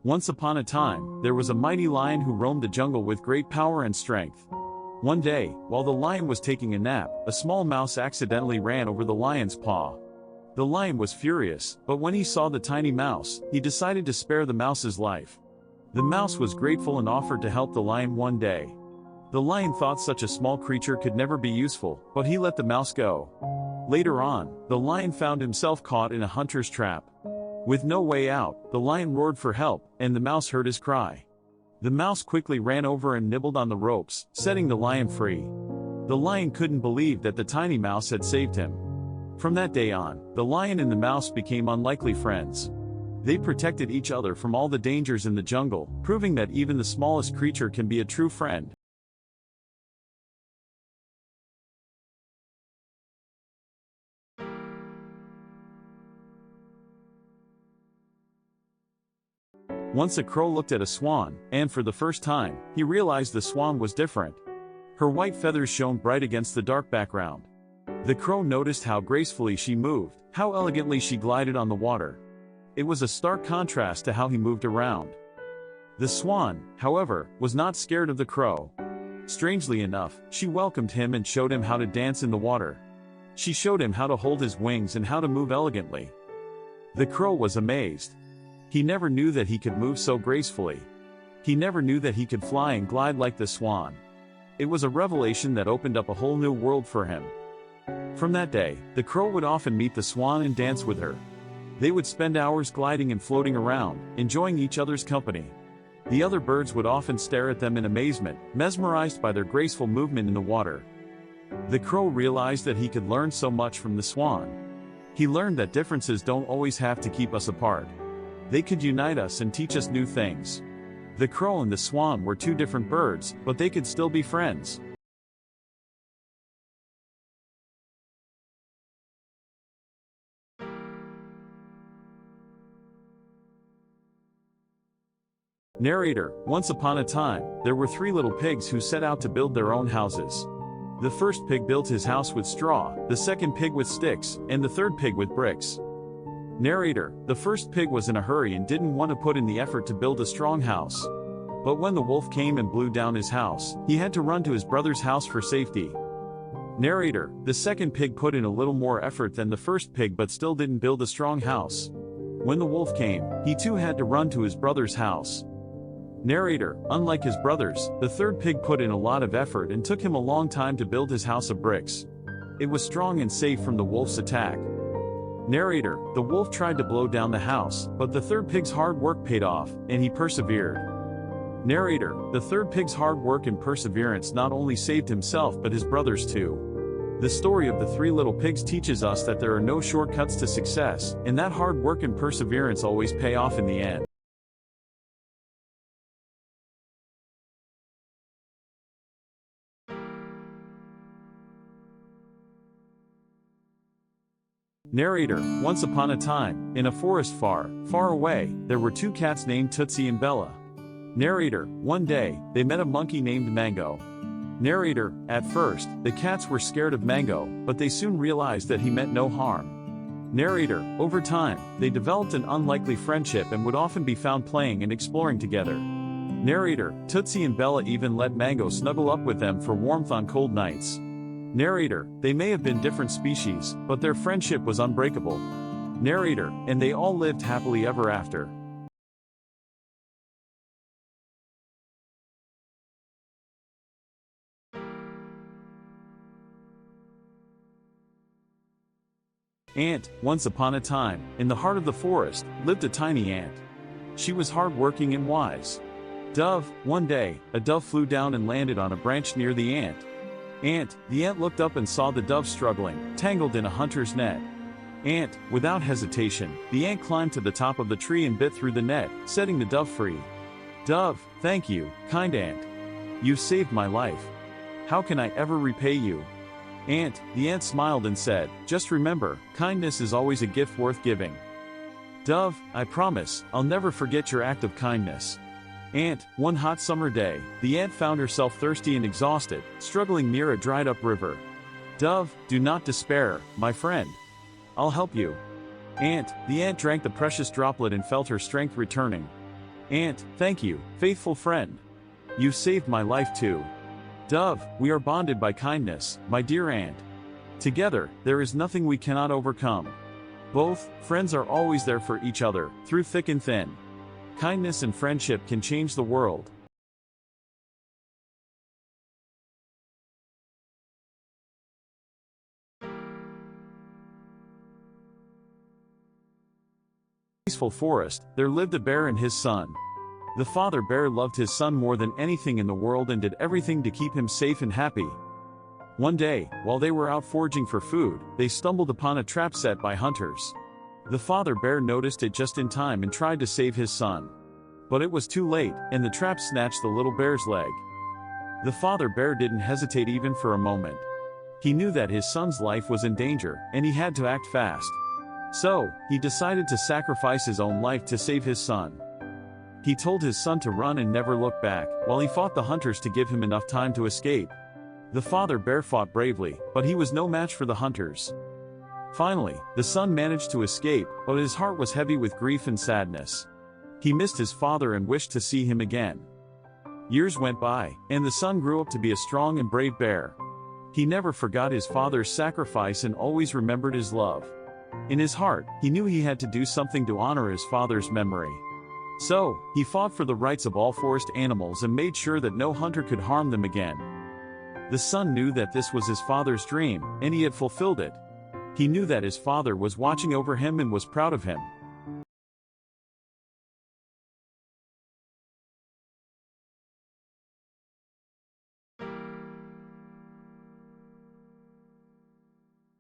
Once upon a time, there was a mighty lion who roamed the jungle with great power and strength. One day, while the lion was taking a nap, a small mouse accidentally ran over the lion's paw. The lion was furious, but when he saw the tiny mouse, he decided to spare the mouse's life. The mouse was grateful and offered to help the lion one day. The lion thought such a small creature could never be useful, but he let the mouse go. Later on, the lion found himself caught in a hunter's trap. With no way out, the lion roared for help, and the mouse heard his cry. The mouse quickly ran over and nibbled on the ropes, setting the lion free. The lion couldn't believe that the tiny mouse had saved him. From that day on, the lion and the mouse became unlikely friends. They protected each other from all the dangers in the jungle, proving that even the smallest creature can be a true friend. Once a crow looked at a swan, and for the first time, he realized the swan was different. Her white feathers shone bright against the dark background. The crow noticed how gracefully she moved, how elegantly she glided on the water. It was a stark contrast to how he moved around. The swan, however, was not scared of the crow. Strangely enough, she welcomed him and showed him how to dance in the water. She showed him how to hold his wings and how to move elegantly. The crow was amazed. He never knew that he could move so gracefully. He never knew that he could fly and glide like the swan. It was a revelation that opened up a whole new world for him. From that day, the crow would often meet the swan and dance with her. They would spend hours gliding and floating around, enjoying each other's company. The other birds would often stare at them in amazement, mesmerized by their graceful movement in the water. The crow realized that he could learn so much from the swan. He learned that differences don't always have to keep us apart. They could unite us and teach us new things. The crow and the swan were two different birds, but they could still be friends. Narrator: Once upon a time, there were 3 little pigs who set out to build their own houses. The first pig built his house with straw, the second pig with sticks, and the third pig with bricks. Narrator: The first pig was in a hurry and didn't want to put in the effort to build a strong house. But when the wolf came and blew down his house, he had to run to his brother's house for safety. Narrator: The second pig put in a little more effort than the first pig but still didn't build a strong house. When the wolf came, he too had to run to his brother's house. Narrator: Unlike his brothers, the third pig put in a lot of effort and took him a long time to build his house of bricks. It was strong and safe from the wolf's attack. Narrator: The wolf tried to blow down the house, but the third pig's hard work paid off, and he persevered. Narrator: The third pig's hard work and perseverance not only saved himself but his brothers too. The story of the 3 little pigs teaches us that there are no shortcuts to success, and that hard work and perseverance always pay off in the end. Narrator: Once upon a time, in a forest far, far away, there were 2 cats named Tootsie and Bella. Narrator: One day, they met a monkey named Mango. Narrator: At first, the cats were scared of Mango, but they soon realized that he meant no harm. Narrator: Over time, they developed an unlikely friendship and would often be found playing and exploring together. Narrator: Tootsie and Bella even let Mango snuggle up with them for warmth on cold nights. Narrator: They may have been different species, but their friendship was unbreakable. Narrator: And they all lived happily ever after. Ant: Once upon a time, in the heart of the forest, lived a tiny ant. She was hard-working and wise. Dove: One day, a dove flew down and landed on a branch near the ant. The ant looked up and saw the dove struggling, tangled in a hunter's net. Without hesitation, the ant climbed to the top of the tree and bit through the net, setting the dove free. Dove: Thank you, kind ant. You've saved my life. How can I ever repay you? The ant smiled and said, Just remember, kindness is always a gift worth giving. Dove: I promise, I'll never forget your act of kindness. One hot summer day, the ant found herself thirsty and exhausted, struggling near a dried-up river. Dove: Do not despair, my friend. I'll help you. The ant drank the precious droplet and felt her strength returning. Ant, thank you, faithful friend. You've saved my life too. Dove, we are bonded by kindness, my dear ant. Together, there is nothing we cannot overcome. Both, friends are always there for each other, through thick and thin. Kindness and friendship can change the world. Peaceful forest, there lived a bear and his son. The father bear loved his son more than anything in the world and did everything to keep him safe and happy. One day, while they were out foraging for food, they stumbled upon a trap set by hunters. The father bear noticed it just in time and tried to save his son. But it was too late, and the trap snatched the little bear's leg. The father bear didn't hesitate even for a moment. He knew that his son's life was in danger, and he had to act fast. So, he decided to sacrifice his own life to save his son. He told his son to run and never look back, while he fought the hunters to give him enough time to escape. The father bear fought bravely, but he was no match for the hunters. Finally, the son managed to escape, but his heart was heavy with grief and sadness. He missed his father and wished to see him again. Years went by, and the son grew up to be a strong and brave bear. He never forgot his father's sacrifice and always remembered his love. In his heart, he knew he had to do something to honor his father's memory. So, he fought for the rights of all forest animals and made sure that no hunter could harm them again. The son knew that this was his father's dream, and he had fulfilled it. He knew that his father was watching over him and was proud of him.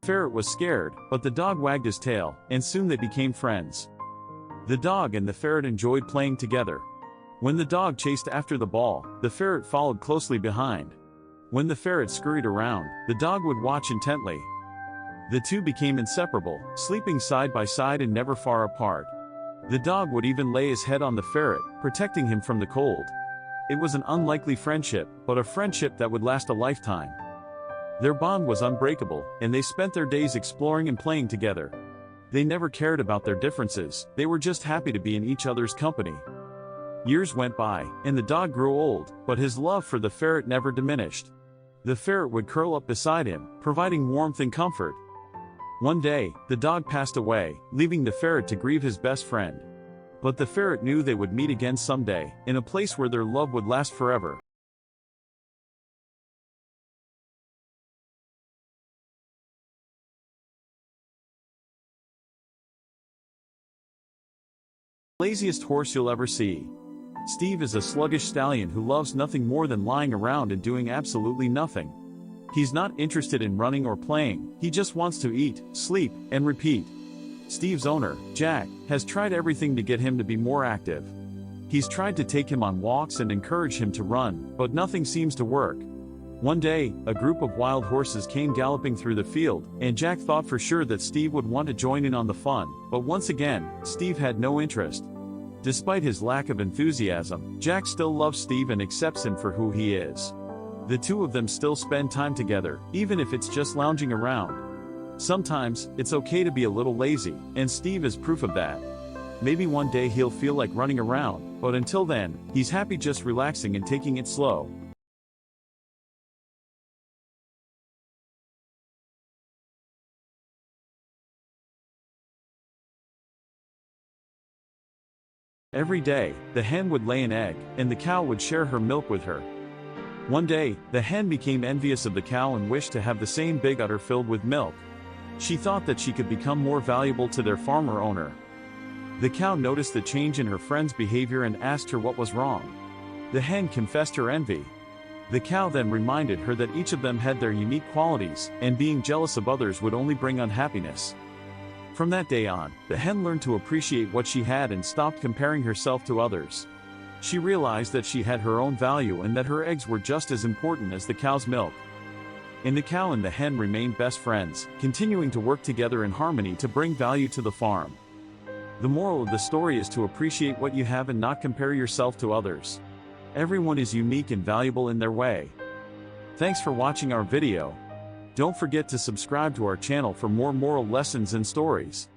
The ferret was scared, but the dog wagged his tail, and soon they became friends. The dog and the ferret enjoyed playing together. When the dog chased after the ball, the ferret followed closely behind. When the ferret scurried around, the dog would watch intently. The two became inseparable, sleeping side by side and never far apart. The dog would even lay his head on the ferret, protecting him from the cold. It was an unlikely friendship, but a friendship that would last a lifetime. Their bond was unbreakable, and they spent their days exploring and playing together. They never cared about their differences, they were just happy to be in each other's company. Years went by, and the dog grew old, but his love for the ferret never diminished. The ferret would curl up beside him, providing warmth and comfort. One day, the dog passed away, leaving the ferret to grieve his best friend. But the ferret knew they would meet again someday, in a place where their love would last forever. Laziest horse you'll ever see. Steve is a sluggish stallion who loves nothing more than lying around and doing absolutely nothing. He's not interested in running or playing, he just wants to eat, sleep, and repeat. Steve's owner, Jack, has tried everything to get him to be more active. He's tried to take him on walks and encourage him to run, but nothing seems to work. One day, a group of wild horses came galloping through the field, and Jack thought for sure that Steve would want to join in on the fun, but once again, Steve had no interest. Despite his lack of enthusiasm, Jack still loves Steve and accepts him for who he is. The two of them still spend time together, even if it's just lounging around. Sometimes, it's okay to be a little lazy, and Steve is proof of that. Maybe one day he'll feel like running around, but until then, he's happy just relaxing and taking it slow. Every day, the hen would lay an egg, and the cow would share her milk with her. One day, the hen became envious of the cow and wished to have the same big udder filled with milk. She thought that she could become more valuable to their farmer owner. The cow noticed the change in her friend's behavior and asked her what was wrong. The hen confessed her envy. The cow then reminded her that each of them had their unique qualities, and being jealous of others would only bring unhappiness. From that day on, the hen learned to appreciate what she had and stopped comparing herself to others. She realized that she had her own value and that her eggs were just as important as the cow's milk. And the cow and the hen remained best friends, continuing to work together in harmony to bring value to the farm. The moral of the story is to appreciate what you have and not compare yourself to others. Everyone is unique and valuable in their way. Thanks for watching our video. Don't forget to subscribe to our channel for more moral lessons and stories.